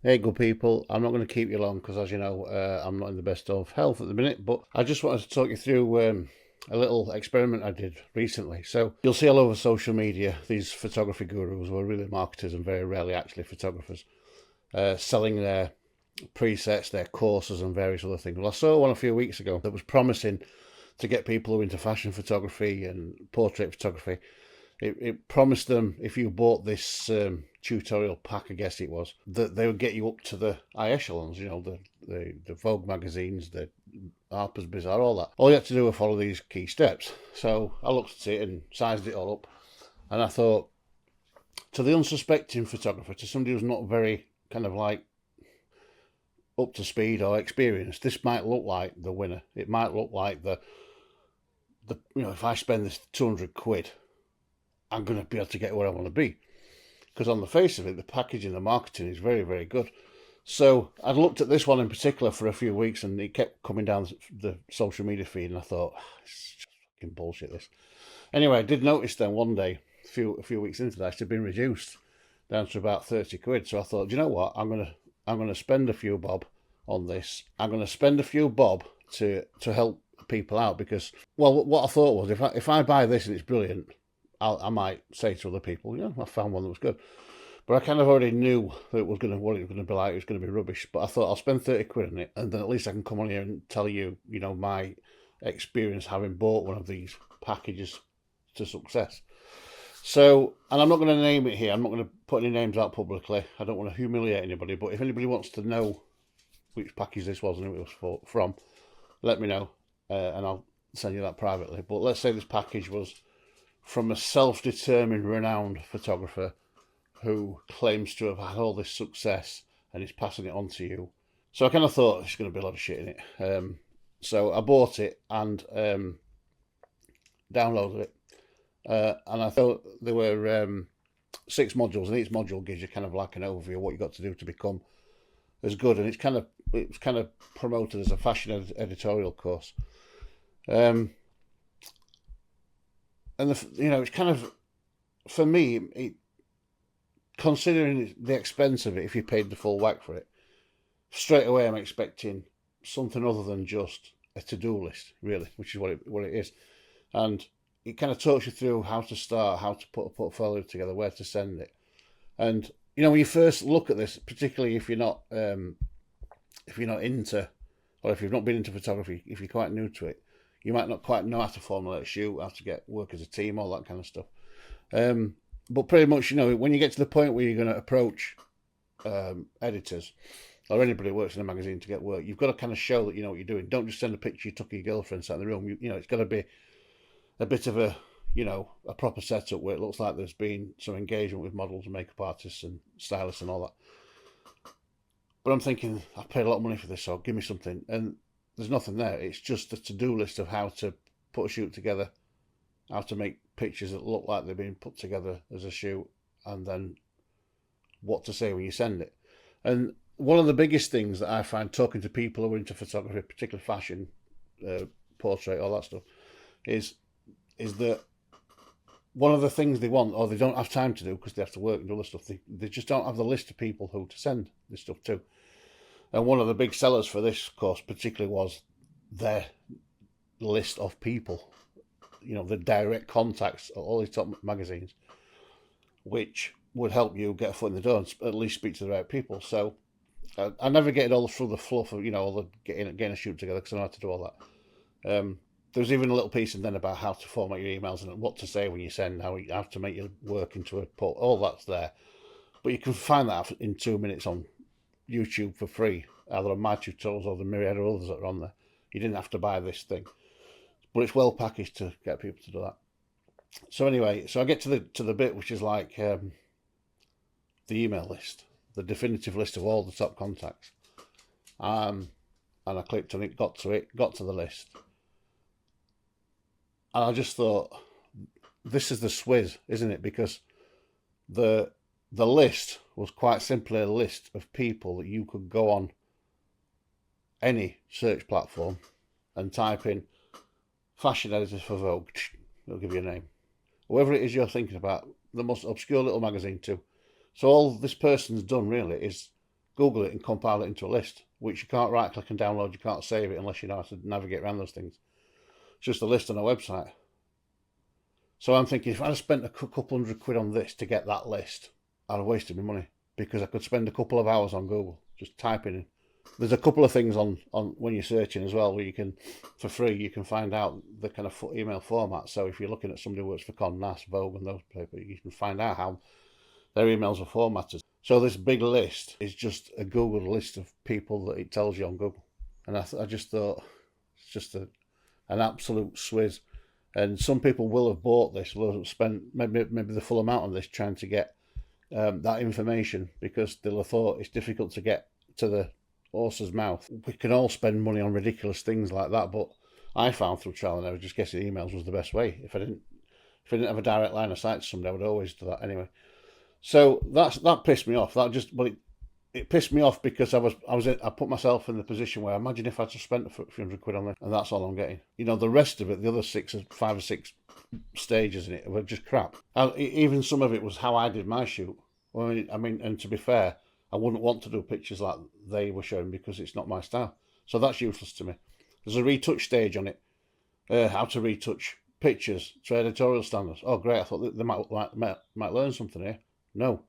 Hey, good people. I'm not going to keep you long because, as you know, I'm not in the best of health at the minute. But I just wanted to talk you through a little experiment I did recently. So you'll see all over social media these photography gurus who are really marketers and very rarely actually photographers, selling their presets, their courses, and various other things. Well, I saw one a few weeks ago that was promising to get people who are into fashion photography and portrait photography. It promised them if you bought this tutorial pack, I guess it was, that they would get you up to the high echelons, you know, the Vogue magazines, the Harper's Bazaar, all that. All you had to do was follow these key steps. So I looked at it and sized it all up, and I thought, to the unsuspecting photographer, to somebody who's not very kind of like up to speed or experienced, this might look like the winner. It might look like the if I spend this 200 quid, I'm going to be able to get where I want to be. Because on the face of it, the packaging, the marketing is very, very good. So I'd looked at this one in particular for a few weeks, and it kept coming down the social media feed, and I thought, it's just fucking bullshit, this. Anyway, I did notice then one day, a few weeks into that, it had been reduced down to about 30 quid. So I thought, do you know what? I'm gonna spend a few bob on this. I'm gonna spend a few bob to help people out, because, well, what I thought was, if I buy this and it's brilliant, I might say to other people, I found one that was good. But I kind of already knew that what it was going to be like. It was going to be rubbish. But I thought I'll spend 30 quid on it, and then at least I can come on here and tell you, my experience having bought one of these packages to success. So, and I'm not going to name it here. I'm not going to put any names out publicly. I don't want to humiliate anybody. But if anybody wants to know which package this was and who it was from, let me know, and I'll send you that privately. But let's say this package was from a self-determined, renowned photographer who claims to have had all this success and is passing it on to you. So I kind of thought there's going to be a lot of shit in it. So I bought it and downloaded it. And I thought there were 6 modules, and each module gives you kind of like an overview of what you got to do to become as good. And it's kind of promoted as a fashion editorial course. And it's kind of, for me, considering the expense of it, if you paid the full whack for it, straight away I'm expecting something other than just a to-do list, really, which is what it is. And it kind of talks you through how to start, how to put a portfolio together, where to send it. And when you first look at this, particularly if you're not into, or if you've not been into photography, if you're quite new to it, you might not quite know how to formulate a shoot, how to work as a team, all that kind of stuff. But pretty much, when you get to the point where you're going to approach editors or anybody who works in a magazine to get work, you've got to kind of show that you know what you're doing. Don't just send a picture you took of your girlfriend sat in the room. It's got to be a bit of a proper setup where it looks like there's been some engagement with models and makeup artists and stylists and all that. But I'm thinking, I've paid a lot of money for this, so give me something. And there's nothing there. It's just a to-do list of how to put a shoot together, how to make pictures that look like they're being put together as a shoot, and then what to say when you send it. And one of the biggest things that I find talking to people who are into photography, particularly fashion, portrait, all that stuff, is that one of the things they want, or they don't have time to do because they have to work and do other stuff, they just don't have the list of people who to send this stuff to. And one of the big sellers for this course particularly was their list of people, the direct contacts at all these top magazines, which would help you get a foot in the door and at least speak to the right people. So I never get it all through the fluff of, all the getting a shoot together, because I know how to do all that. There's even a little piece in then about how to format your emails and what to say when you send, how to make your work into a port. All that's there. But you can find that in 2 minutes on YouTube for free, either on my tutorials or the myriad of others that are on there. You didn't have to buy this thing, but it's well packaged to get people to do that. So anyway, I get to the bit which is like the email list, the definitive list of all the top contacts, and I clicked on it, got to the list, and I just thought, this is the swizz, isn't it? Because the list was quite simply a list of people that you could go on any search platform and type in fashion editors for Vogue. It'll give you a name. Whoever it is you're thinking about, the most obscure little magazine too. So all this person's done really is Google it and compile it into a list, which you can't right click and download, you can't save it unless you know how to navigate around those things. It's just a list on a website. So I'm thinking, if I'd spent a couple £100 on this to get that list, I'd have wasted my money, because I could spend a couple of hours on Google just typing in. There's a couple of things on when you're searching as well, where you can, for free, you can find out the kind of email format. So if you're looking at somebody who works for Condé Nast, Vogue and those people, you can find out how their emails are formatted. So this big list is just a Google list of people that it tells you on Google. And I just thought, it's just an absolute swizz. And some people will have bought this, will have spent maybe the full amount on this trying to get that information, because they'll have thought it's difficult to get to the horse's mouth. We can all spend money on ridiculous things like that, but I found through trial and error just guessing emails was the best way. If I didn't have a direct line of sight to somebody, I would always do that anyway. So that pissed me off. It pissed me off because I put myself in the position where, imagine if I just spent a few £100 on it, and that's all I'm getting. You know, the rest of it, the other 5 or 6 stages in it were just crap. Even some of it was how I did my shoot. I mean, and to be fair, I wouldn't want to do pictures like they were showing, because it's not my style. So that's useless to me. There's a retouch stage on it. How to retouch pictures to editorial standards. Oh, great! I thought they might learn something here. No.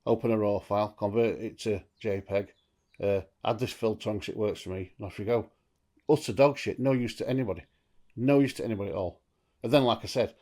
Open a RAW file, convert it to JPEG, add this filter on because it works for me, and off you go. Utter dog shit, no use to anybody. No use to anybody at all. And then, like I said,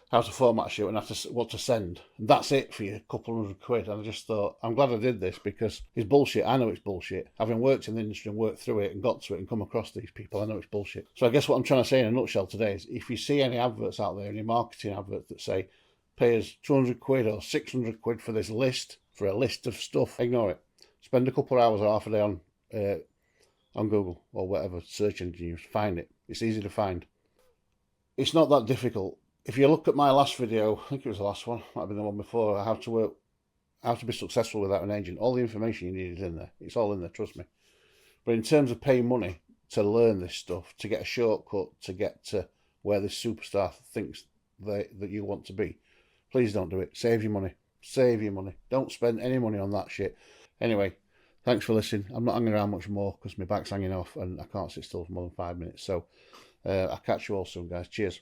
how to format a shoot and what to send. And that's it for you, a couple £100. And I just thought, I'm glad I did this, because it's bullshit. I know it's bullshit. Having worked in the industry and worked through it and got to it and come across these people, I know it's bullshit. So I guess what I'm trying to say in a nutshell today is, if you see any adverts out there, any marketing adverts that say, pay us £200 or £600 for this list, for a list of stuff, ignore it. Spend a couple of hours or half a day on Google or whatever search engine you use. Find it. It's easy to find. It's not that difficult. If you look at my last video, I think it was the last one, might have been the one before, how to be successful without an agent. All the information you need is in there. It's all in there, trust me. But in terms of paying money to learn this stuff, to get a shortcut, to get to where this superstar thinks that you want to be, please don't do it. Save your money. Save your money. Don't spend any money on that shit. Anyway, thanks for listening. I'm not hanging around much more because my back's hanging off and I can't sit still for more than 5 minutes. So I'll catch you all soon, guys. Cheers.